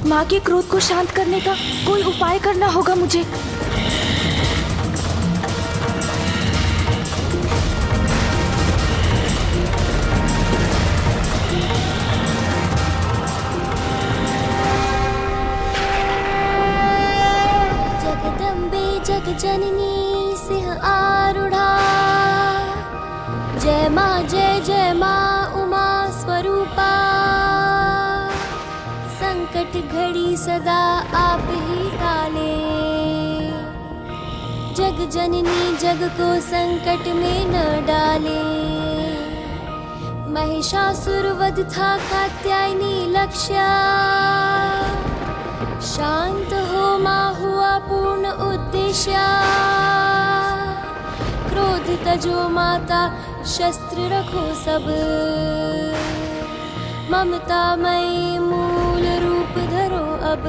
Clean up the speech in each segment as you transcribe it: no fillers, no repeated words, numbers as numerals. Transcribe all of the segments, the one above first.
माँ के क्रोध को शांत करने का कोई उपाय करना होगा मुझे। जगदम्बे जगजननी सिंह आरूढ़ा, जय माँ उमा स्वरूपा। संकट घड़ी सदा आप ही टाले, जग जननी जग को संकट में न डाले। महिषासुर वध था कात्यायनी लक्ष्य, शांत हो माँ हुआ पूर्ण उद्देश्य। क्रोध तजो माता शस्त्र रखो सब, ममता मई मूल रूप धरो अब।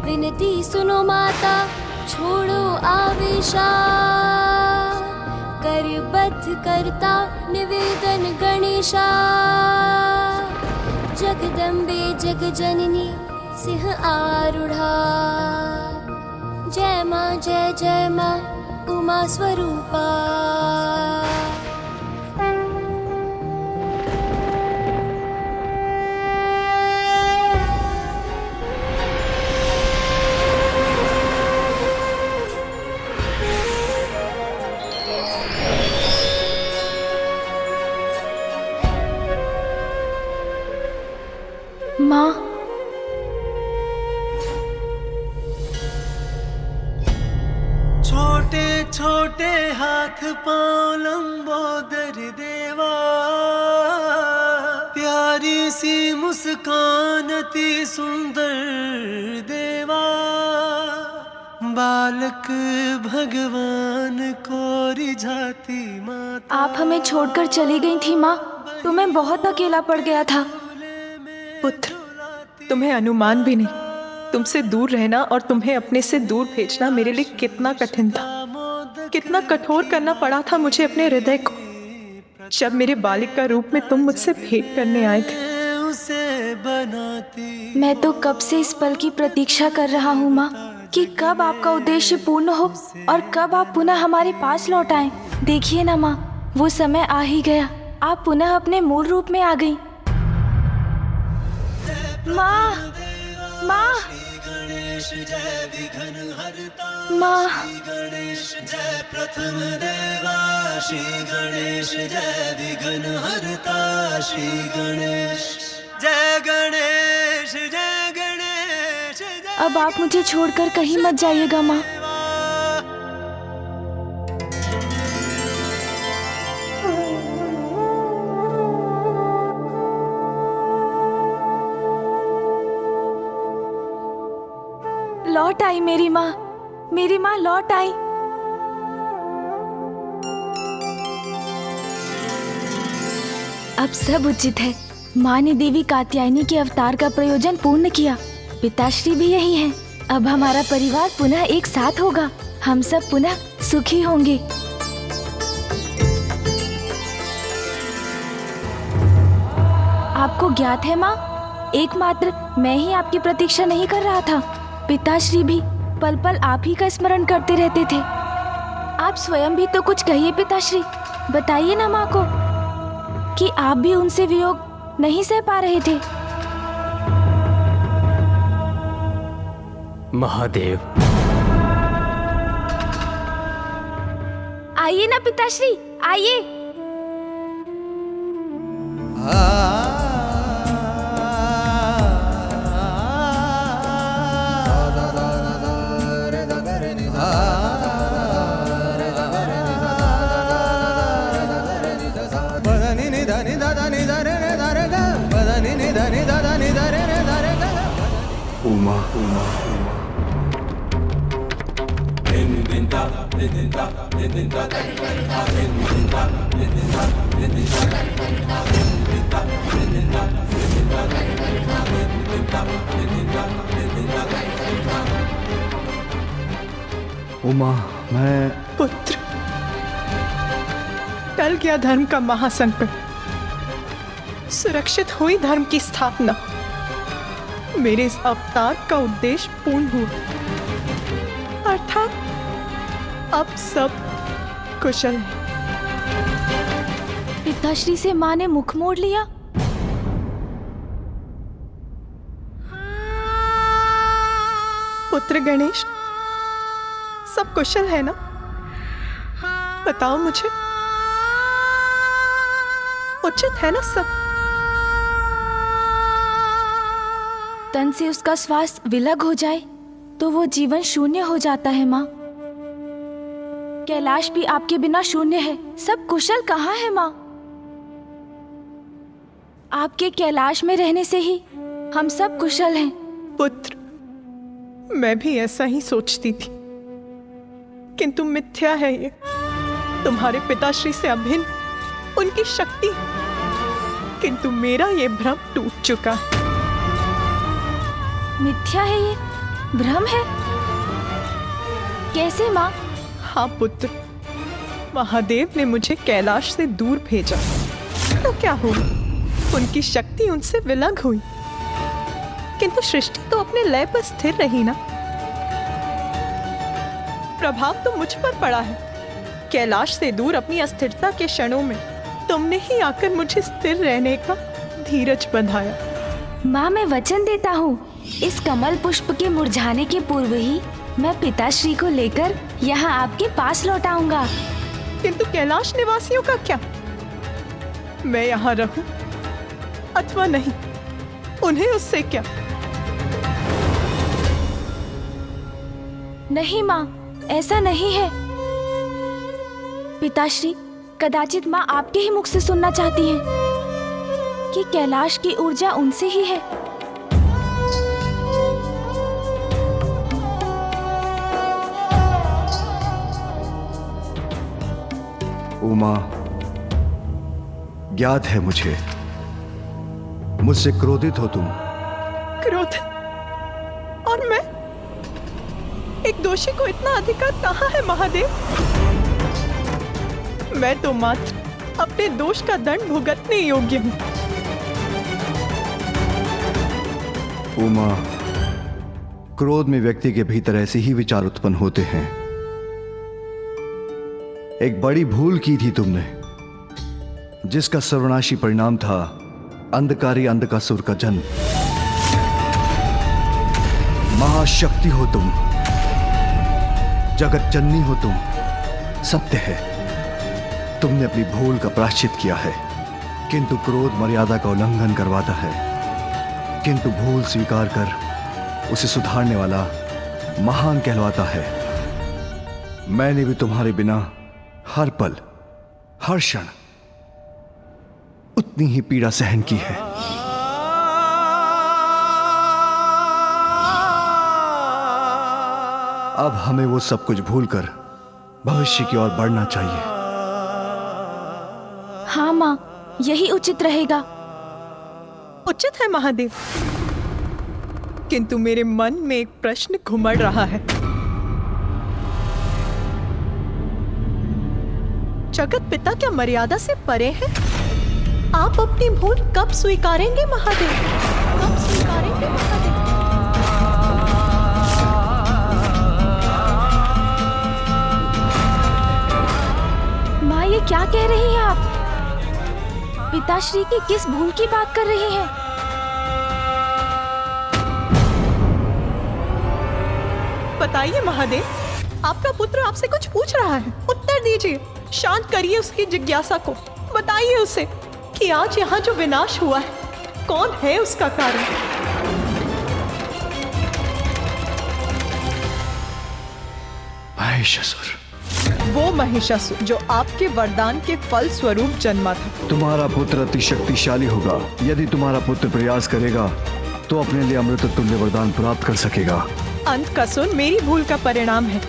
विनती सुनो माता छोड़ो आवेशा, करबद्ध करता निवेदन गणेशा। जगदम्बे जगजननी सिंह आरूढ़ा, जय माँ उमा स्वरूपा। माँ, छोटे छोटे हाथ पांव लंबोदर देवा, प्यारी सी मुस्कान अति सुंदर देवा। बालक भगवान को रिझाती माता। आप हमें छोड़कर चली गई थी माँ, तो मैं बहुत अकेला पड़ गया था। पुत्र, तुम्हें अनुमान भी नहीं। तुमसे दूर रहना और तुम्हें अपने से दूर भेजना मेरे लिए कितना कठिन था। कितना कठोर करना पड़ा था मुझे अपने हृदय को, जब मेरे बालिक का रूप में तुम मुझसे भेंट करने आए थे। मैं तो कब से इस पल की प्रतीक्षा कर रहा हूँ माँ, कि कब आपका उद्देश्य पूर्ण हो और कब आप पुनः हमारे पास लौट आएं। देखिए ना माँ, वो समय आ ही गया। आप पुनः अपने मूल रूप में आ गई। माँ, माँ, माँ, गणेश जय प्रथम देवा, श्री गणेश जय विघ्न हरता। श्री गणेश जय गणेश जय गणेश जय। अब आप मुझे छोड़कर कहीं मत जाइएगा माँ। लौट आई मेरी माँ लौट आई। अब सब उचित है। माँ ने देवी कात्यायनी के अवतार का प्रयोजन पूर्ण किया। पिताश्री भी यही हैं। अब हमारा परिवार पुनः एक साथ होगा। हम सब पुनः सुखी होंगे। आपको ज्ञात है माँ, एकमात्र मैं ही आपकी प्रतीक्षा नहीं कर रहा था। पिताश्री भी पल पल आप ही का स्मरण करते रहते थे। आप स्वयं भी तो कुछ कहिए पिताश्री। बताइए ना माँ को कि आप भी उनसे वियोग नहीं सह पा रहे थे। महादेव, आइए ना पिताश्री, आइए। उमा, उमा, मैं पुत्र, टल गया धर्म का महासंकट। सुरक्षित हुई धर्म की स्थापना। मेरे इस अवतार का उद्देश्य पूर्ण हुआ, अर्थात अब सब कुशल है। पिताश्री से माँ ने मुख मोड़ लिया। पुत्र गणेश, सब कुशल है ना? बताओ मुझे, उचित है ना सब? तन से उसका श्वास विलग हो जाए तो वो जीवन शून्य हो जाता है माँ। कैलाश भी आपके बिना शून्य है। सब कुशल कहाँ है माँ? आपके कैलाश में रहने से ही हम सब कुशल हैं। पुत्र, मैं भी ऐसा ही सोचती थी, किंतु मिथ्या है ये। तुम्हारे पिताश्री से अभिन्न उनकी शक्ति, किंतु मेरा ये भ्रम टूट चुका है। मिथ्या है ये? भ्रम है? कैसे माँ? हाँ पुत्र, महादेव ने मुझे कैलाश से दूर भेजा तो क्या हुआ? उनकी शक्ति उनसे विलग हुई, किंतु सृष्टि तो अपने लय पर स्थिर रही ना। प्रभाव तो मुझ पर पड़ा है। कैलाश से दूर अपनी अस्थिरता के क्षणों में तुमने ही आकर मुझे स्थिर रहने का धीरज बंधाया। माँ, मैं वचन देता हूँ, इस कमल पुष्प के मुरझाने के पूर्व ही मैं पिताश्री को लेकर यहाँ आपके पास लौट आऊंगा। किंतु कैलाश निवासियों का क्या? मैं यहाँ रहूं अथवा नहीं, उन्हें उससे क्या? नहीं माँ, ऐसा नहीं है। पिताश्री, कदाचित माँ आपके ही मुख से सुनना चाहती हैं कि कैलाश की ऊर्जा उनसे ही है। उमा, ज्ञात है मुझे, मुझसे क्रोधित हो तुम। क्रोधित? और मैं? एक दोषी को इतना अधिकार कहाँ है महादेव? मैं तो मात्र अपने दोष का दंड भुगतने योग्य हूँ। उमा, क्रोध में व्यक्ति के भीतर ऐसे ही विचार उत्पन्न होते हैं। एक बड़ी भूल की थी तुमने, जिसका सर्वनाशी परिणाम था अंधकारी अंधकासुर का जन्म। महाशक्ति हो तुम, जगत जननी हो तुम, सत्य है। तुमने अपनी भूल का प्रायश्चित किया है, किंतु क्रोध मर्यादा का उल्लंघन करवाता है। किंतु भूल स्वीकार कर उसे सुधारने वाला महान कहलाता है। मैंने भी तुम्हारे बिना हर पल, हर क्षण उतनी ही पीड़ा सहन की है। अब हमें वो सब कुछ भूलकर भविष्य की ओर बढ़ना चाहिए। हाँ माँ, यही उचित रहेगा। उचित है महादेव, किंतु मेरे मन में एक प्रश्न घुमड़ रहा है। जगत पिता क्या मर्यादा से परे है? आप अपनी भूल कब स्वीकारेंगे महादेव? कब स्वीकारेंगे महादेव? माँ, ये क्या कह रही हैं आप? पिताश्री की किस भूल की बात कर रही हैं? बताइए महादेव, आपका पुत्र आपसे कुछ पूछ रहा है, उत्तर दीजिए। शांत करिए उसकी जिज्ञासा को। बताइए उसे कि आज यहाँ जो विनाश हुआ है, कौन है उसका कारण? महिषासुर। वो महिषासुर जो आपके वरदान के फल स्वरूप जन्मा था। तुम्हारा पुत्र अति शक्तिशाली होगा। यदि तुम्हारा पुत्र प्रयास करेगा तो अपने लिए अमृत तुल्य वरदान प्राप्त कर सकेगा। अंधकासुर मेरी भूल का परिणाम है,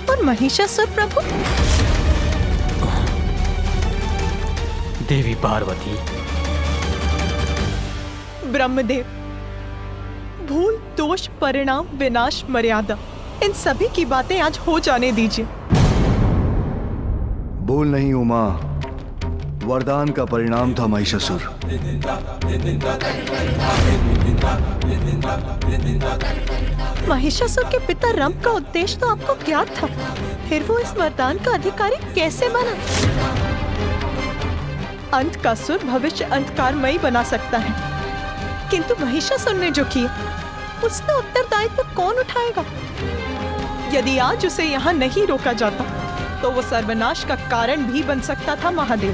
और महिषासुर प्रभु? देवी पार्वती, ब्रह्मदेव, भूल, दोष, परिणाम, विनाश, मर्यादा, इन सभी की बातें आज हो जाने दीजिए। भूल नहीं उमा, वरदान का परिणाम था महिषासुर। महिषासुर के पिता रंभ का उद्देश्य तो आपको ज्ञात था, फिर वो इस वरदान का अधिकारी कैसे बना? अंत का सुर भविष्य अंधकारमयी बना सकता है, किंतु महिषासुर ने जो किया उसका उत्तरदायित्व कौन उठाएगा? यदि आज उसे यहाँ नहीं रोका जाता तो वो सर्वनाश का कारण भी बन सकता था महादेव।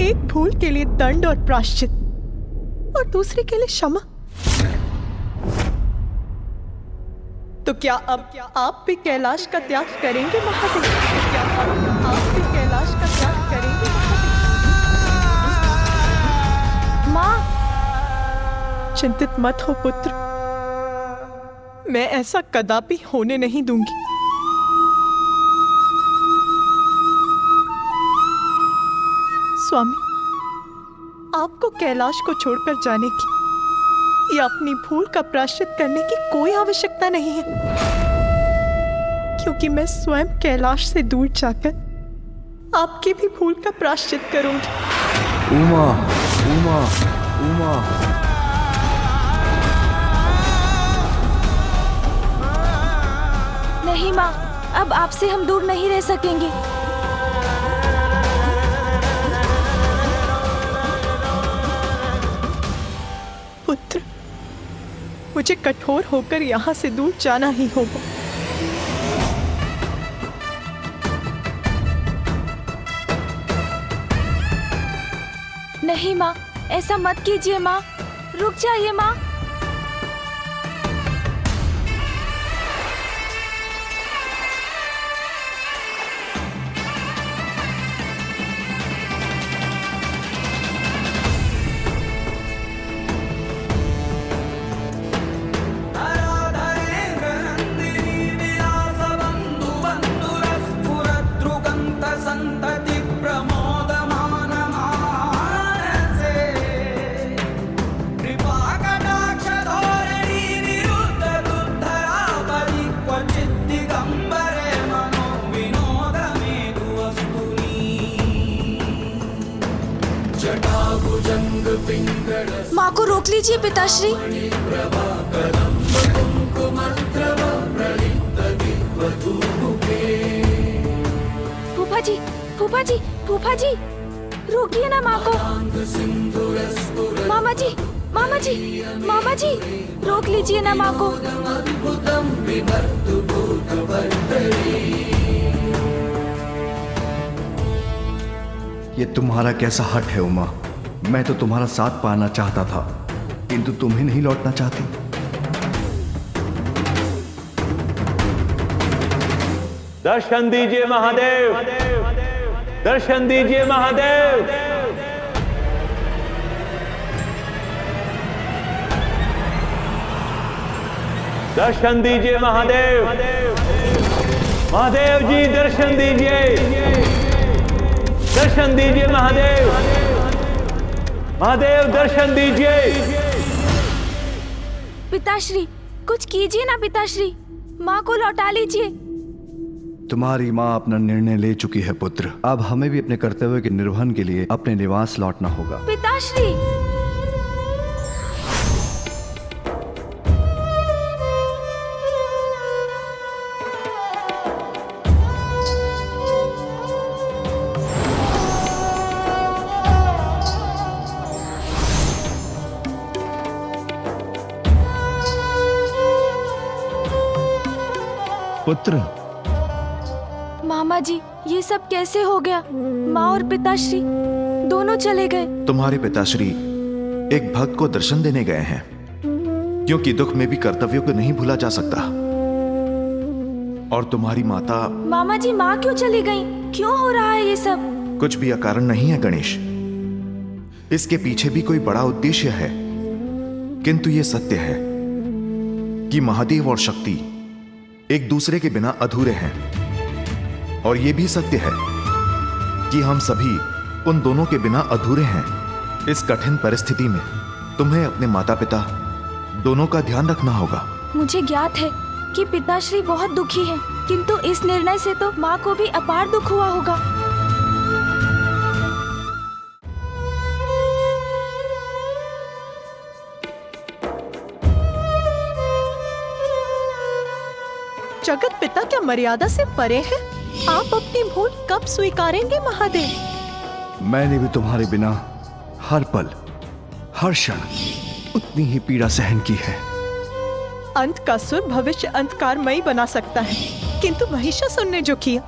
एक भूल के लिए दंड और प्रायश्चित और दूसरे के लिए क्षमा। तो क्या अब आप भी कैलाश का त्याग करेंगे महादेव? क्या अब आप भी कैलाश का त्याग करेंगे महादेव? माँ, चिंतित मत हो पुत्र, मैं ऐसा कदापि होने नहीं दूंगी। स्वामी, आपको कैलाश को छोड़कर जाने की या अपनी भूल का प्रायश्चित करने की कोई आवश्यकता नहीं है, क्योंकि मैं स्वयं कैलाश से दूर जाकर आपकी भी भूल का प्रायश्चित करूंगी। उमा, उमा, उमा। नहीं माँ, अब आपसे हम दूर नहीं रह सकेंगे। पुत्र, मुझे कठोर होकर यहाँ से दूर जाना ही होगा। नहीं माँ, ऐसा मत कीजिए माँ, रुक जाइए माँ। माँ को रोक लीजिए पिताश्री। फूफा जी, फूफा जी, फूफा जी, रोकिए ना माँ को। मामा जी, मामा जी, मामा जी, रोक लीजिए ना माँ को। ये तुम्हारा कैसा हट है उमा? मैं तो तुम्हारा साथ पाना चाहता था, किंतु तुम ही नहीं लौटना चाहती। दर्शन दीजिए महादेव, दर्शन दीजिए महादेव। दर्शन दीजिए महादेव, महादेव जी दर्शन दीजिए, दर्शन दीजिए महादेव, महादेव दर्शन दीजिए। पिताश्री, कुछ कीजिए ना पिताश्री, माँ को लौटा लीजिए। तुम्हारी माँ अपना निर्णय ले चुकी है पुत्र, अब हमें भी अपने कर्तव्य के निर्वहन के लिए अपने निवास लौटना होगा। पिताश्री, पुत्र, मामा जी, ये सब कैसे हो गया? माँ और पिताश्री दोनों चले गए। तुम्हारे पिताश्री एक भक्त को दर्शन देने गए हैं, क्योंकि दुख में भी कर्तव्यों को नहीं भूला जा सकता। और तुम्हारी माता। मामा जी, माँ क्यों चली गई? क्यों हो रहा है ये सब? कुछ भी अकारण नहीं है गणेश, इसके पीछे भी कोई बड़ा उद्देश्य है। किंतु ये सत्य है कि महादेव और शक्ति एक दूसरे के बिना अधूरे हैं, और ये भी सत्य है कि हम सभी उन दोनों के बिना अधूरे हैं। इस कठिन परिस्थिति में तुम्हें अपने माता पिता दोनों का ध्यान रखना होगा। मुझे ज्ञात है कि पिताश्री बहुत दुखी हैं, किंतु इस निर्णय से तो माँ को भी अपार दुख हुआ होगा। जगत पिता क्या मर्यादा से परे है? आप अपनी भूल कब स्वीकारेंगे महादेव? मैंने भी तुम्हारे बिना हर पल हर क्षण उतनी ही पीड़ा सहन की है। अंत का सुर भविष्य अंधकारमयी बना सकता है, किंतु महिषासुर ने जो किया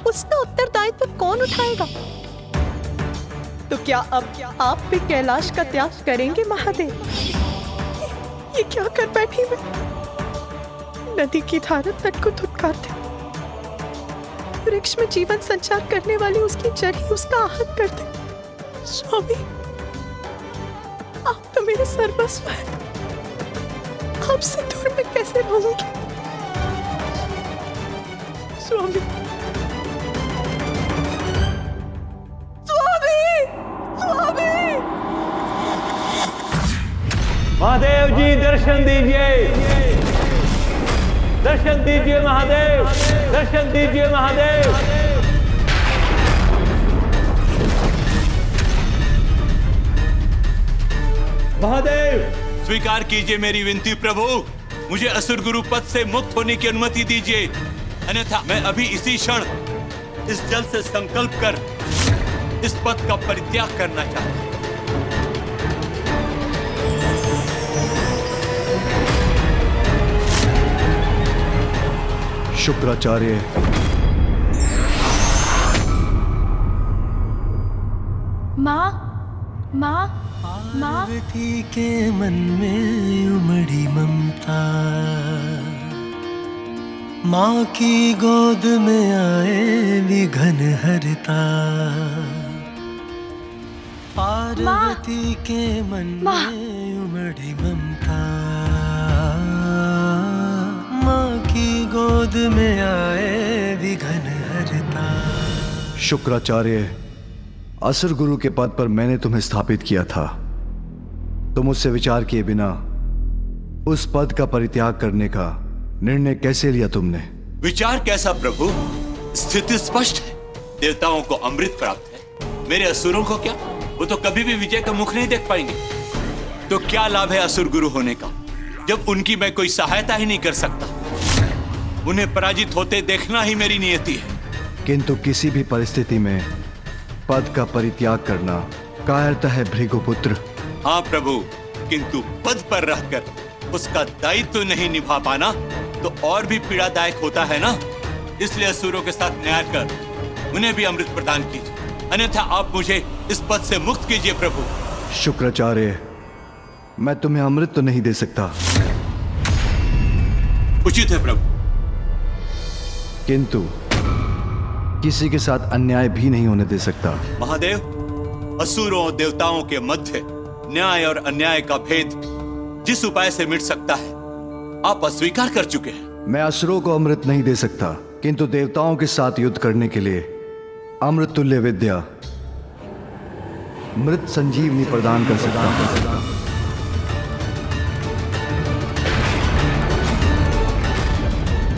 उसका उत्तरदायित्व कौन उठाएगा? तो क्या अब आप भी कैलाश का त्याग करेंगे महादेव? ये क्या कर बैठी मैं? नदी की धारा तट को धुतकारते, वृक्ष में जीवन संचार करने वाली उसकी जड़ ही उसका आहत करते। स्वामी, आप तो मेरे सर्वस्व हैं। आपसे दूर मैं कैसे रहूंगी? स्वामी, स्वामी, स्वामी! महादेव जी दर्शन दीजिए, दर्शन दीजिए महादेव, दर्शन दीजिए महादेव। महादेव स्वीकार कीजिए मेरी विनती प्रभु, मुझे असुर गुरु पद से मुक्त होने की अनुमति दीजिए, अन्यथा मैं अभी इसी क्षण इस जल से संकल्प कर इस पद का परित्याग करना चाहता हूं। शुक्राचार्य, माँ, माँ, माँ। पार्वती के मन में उमड़ी ममता, माँ की गोद में आए विघन हरता। पार्वती के मन में उमड़ी ममता, माँ की गोद में आए विघन हरता। शुक्राचार्य, असुर गुरु के पद पर मैंने तुम्हें स्थापित किया था। तुम मुझसे विचार किए बिना उस पद का परित्याग करने का निर्णय कैसे लिया तुमने? विचार कैसा प्रभु, स्थिति स्पष्ट है। देवताओं को अमृत प्राप्त है, मेरे असुरों को क्या? वो तो कभी भी विजय का मुख नहीं देख पाएंगे। तो क्या लाभ है असुर गुरु होने का, जब उनकी मैं कोई सहायता ही नहीं कर सकता? उन्हें पराजित होते देखना ही मेरी नियति है। किंतु किसी भी परिस्थिति में पद का परित्याग करना कायरता है भृगुपुत्र। हाँ प्रभु, किंतु पद पर रहकर उसका दायित्व नहीं निभा पाना तो और भी पीड़ादायक होता है ना। इसलिए असुरों के साथ न्याय कर उन्हें भी अमृत प्रदान कीजिए, अन्यथा आप मुझे इस पद से मुक्त कीजिए प्रभु। शुक्राचार्य, मैं तुम्हें अमृत तो नहीं दे सकता, उचित है प्रभु, किंतु किसी के साथ अन्याय भी नहीं होने दे सकता। महादेव, असुरों और देवताओं के मध्य न्याय और अन्याय का भेद जिस उपाय से मिट सकता है आप अस्वीकार कर चुके हैं। मैं असुरों को अमृत नहीं दे सकता, किंतु देवताओं के साथ युद्ध करने के लिए अमृत तुल्य विद्या मृत संजीवनी प्रदान कर सकता हूं।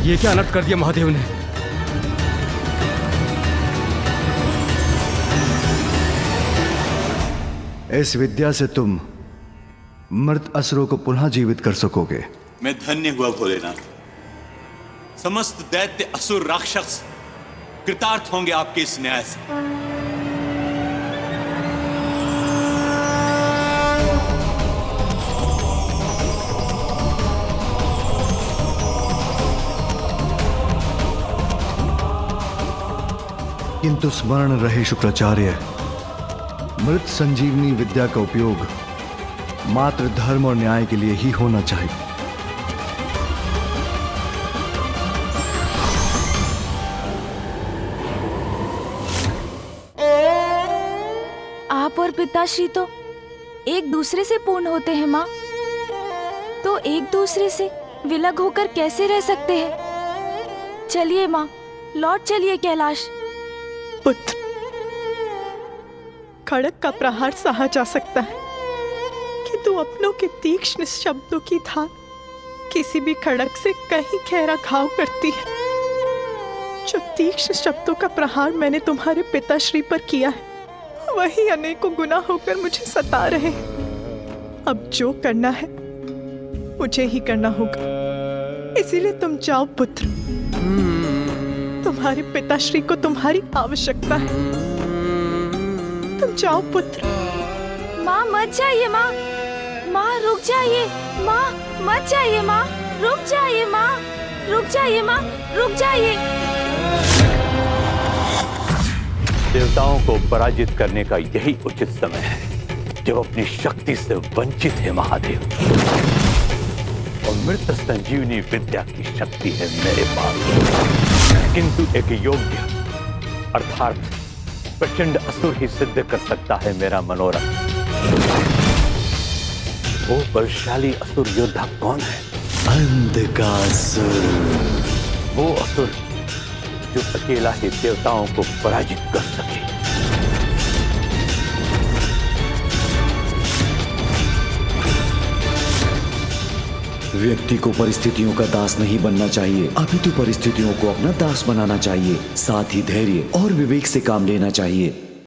ये क्या अनर्थ कर दिया महादेव ने? इस विद्या से तुम मृत असुरों को पुनः जीवित कर सकोगे। मैं धन्य हुआ भोलेनाथ, समस्त दैत्य असुर राक्षस कृतार्थ होंगे आपके इस न्याय से। किंतु स्मरण रहे शुक्राचार्य, मृत संजीवनी विद्या का उपयोग मात्र धर्म और न्याय के लिए ही होना चाहिए। आप और पिताश्री तो एक दूसरे से पूर्ण होते हैं माँ, तो एक दूसरे से विलग होकर कैसे रह सकते हैं? चलिए माँ, लौट चलिए कैलाश। पुत्र, खड़क का प्रहार सहा जा सकता है, किंतु अपनों के तीक्ष्ण शब्दों की धार किसी भी खड़क से कहीं गहरा घाव करती है। जो तीक्ष्ण शब्दों का प्रहार मैंने तुम्हारे पिताश्री पर किया है, वही अनेकों गुना होकर मुझे सता रहे हैं। अब जो करना है मुझे ही करना होगा, इसीलिए तुम जाओ पुत्र। तुम्हारे पिताश्री को तुम्हारी आवश्यकता है। तुम जाओ पुत्र। माँ मत जाइए माँ, माँ रुक जाइए, माँ मत जाइए, माँ रुक जाइए, माँ रुक जाइए, माँ रुक जाइए। देवताओं को पराजित करने का यही उचित समय है जब अपनी शक्ति से वंचित है महादेव। और मृत संजीवनी विद्या की शक्ति है मेरे पास, किंतु एक योग्य अर्थात प्रचंड असुर ही सिद्ध कर सकता है मेरा मनोरथ। वो बलशाली असुर योद्धा कौन है? अंधकासुर। वो असुर जो अकेला ही देवताओं को पराजित कर सके। व्यक्ति को परिस्थितियों का दास नहीं बनना चाहिए, अपितु परिस्थितियों को अपना दास बनाना चाहिए। साथ ही धैर्य और विवेक से काम लेना चाहिए।